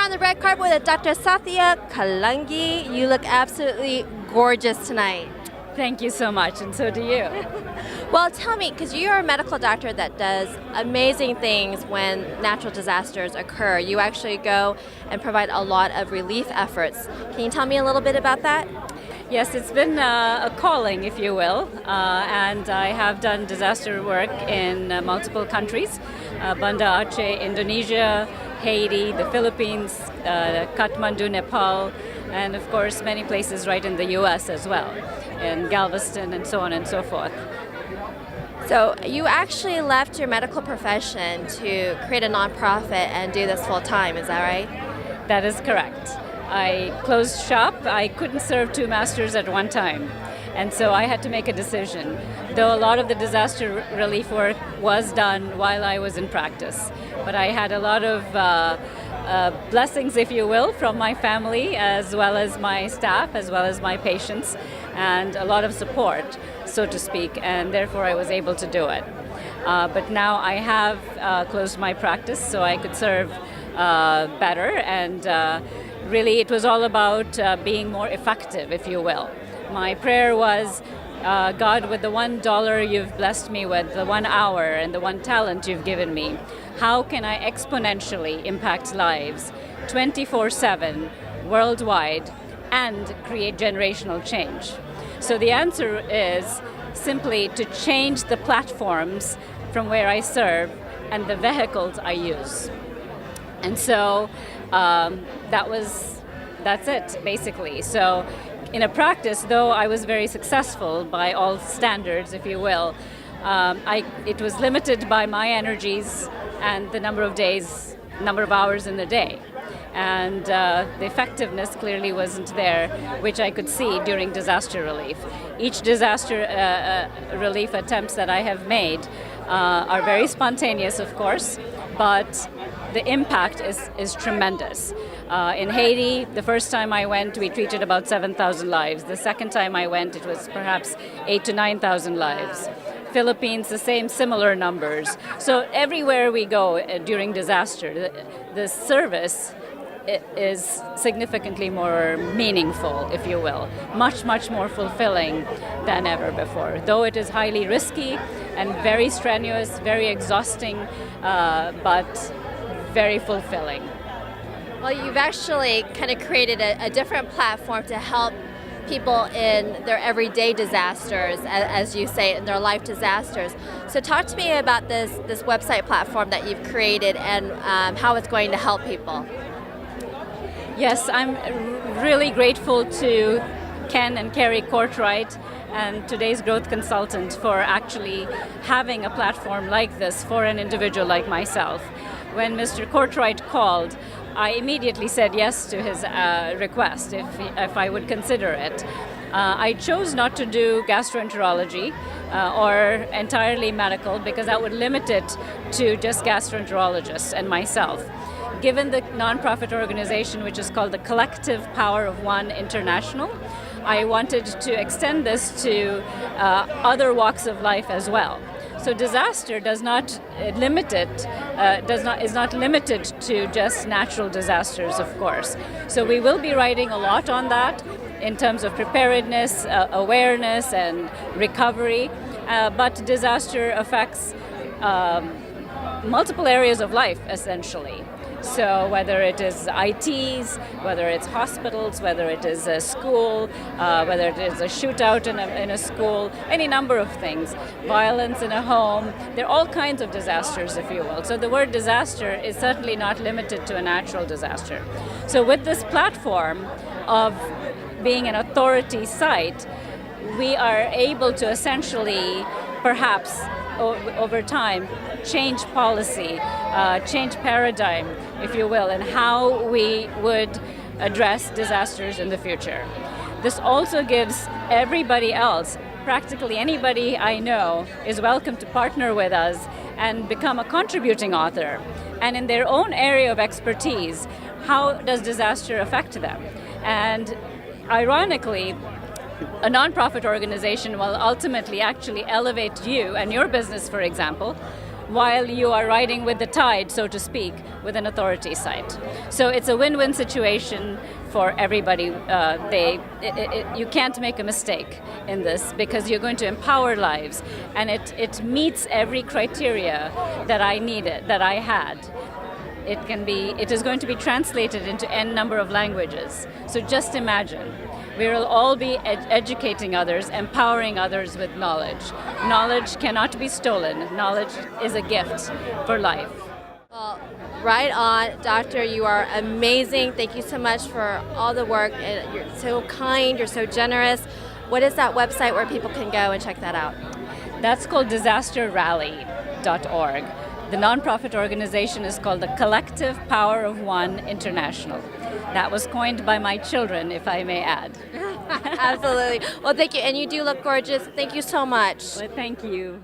on the red carpet with Dr. Sathya Kalangi. You look absolutely gorgeous tonight. Thank you so much, and so do you. Well, tell me, because you're a medical doctor that does amazing things when natural disasters occur. You actually go and provide a lot of relief efforts. Can you tell me a little bit about that? Yes, it's been a calling, if you will, and I have done disaster work in multiple countries, Banda Aceh, Indonesia, Haiti, the Philippines, Kathmandu, Nepal, and of course many places right in the US as well, in Galveston and so on and so forth. So you actually left your medical profession to create a nonprofit and do this full time, is that right? That is correct. I closed shop. I couldn't serve two masters at one time. And so I had to make a decision, though a lot of the disaster relief work was done while I was in practice. But I had a lot of blessings, if you will, from my family, as well as my staff, as well as my patients, and a lot of support, so to speak, and therefore I was able to do it. But now I have closed my practice so I could serve better, and really it was all about being more effective, if you will. My prayer was, God, with the $1 you've blessed me with, the 1 hour and the one talent you've given me, how can I exponentially impact lives 24/7 worldwide and create generational change? So the answer is simply to change the platforms from where I serve and the vehicles I use. And so that's it, basically. So in a practice, though I was very successful by all standards, if you will, it was limited by my energies and the number of days, number of hours in the day. And the effectiveness clearly wasn't there, which I could see during disaster relief. Each disaster relief attempts that I have made are very spontaneous, of course, but the impact is tremendous. In Haiti, the first time I went, we treated about 7,000 lives. The second time I went, it was perhaps 8,000 to 9,000 lives. Philippines, the same, similar numbers. So everywhere we go during disaster, the service is significantly more meaningful, if you will, much, much more fulfilling than ever before. Though it is highly risky and very strenuous, very exhausting, but very fulfilling. Well, you've actually kind of created a different platform to help people in their everyday disasters, as you say, in their life disasters. So talk to me about this website platform that you've created and how it's going to help people. Yes, I'm really grateful to Ken and Carrie Courtwright and today's growth consultant for actually having a platform like this for an individual like myself. When Mr. Courtwright called, I immediately said yes to his request if I would consider it. I chose not to do gastroenterology or entirely medical because that would limit it to just gastroenterologists and myself. Given the nonprofit organization, which is called the Collective Power of One International, I wanted to extend this to other walks of life as well. So disaster is not limited to just natural disasters, of course. So we will be writing a lot on that in terms of preparedness, awareness, and recovery. But disaster affects multiple areas of life, essentially. So whether it is ITs, whether it's hospitals, whether it is a school, whether it is a shootout in a school, any number of things, violence in a home, there are all kinds of disasters, if you will. So the word disaster is certainly not limited to a natural disaster. So with this platform of being an authority site, we are able to essentially, perhaps over time, change policy, change paradigm, if you will, and how we would address disasters in the future. This also gives everybody else, practically anybody I know, is welcome to partner with us and become a contributing author. And in their own area of expertise, how does disaster affect them? And ironically, a nonprofit organization will ultimately actually elevate you and your business, for example, while you are riding with the tide, so to speak, with an authority site. So it's a win-win situation for everybody. You can't make a mistake in this because you're going to empower lives, and it meets every criteria that I needed, that I had. It is going to be translated into n number of languages. So just imagine, we will all be educating others, empowering others with knowledge. Knowledge cannot be stolen. Knowledge is a gift for life. Well, right on, Doctor. You are amazing. Thank you so much for all the work. And you're so kind. You're so generous. What is that website where people can go and check that out? That's called disasterrally.org. The nonprofit organization is called the Collective Power of One International. That was coined by my children, if I may add. Absolutely. Well, thank you. And you do look gorgeous. Thank you so much. Well, thank you.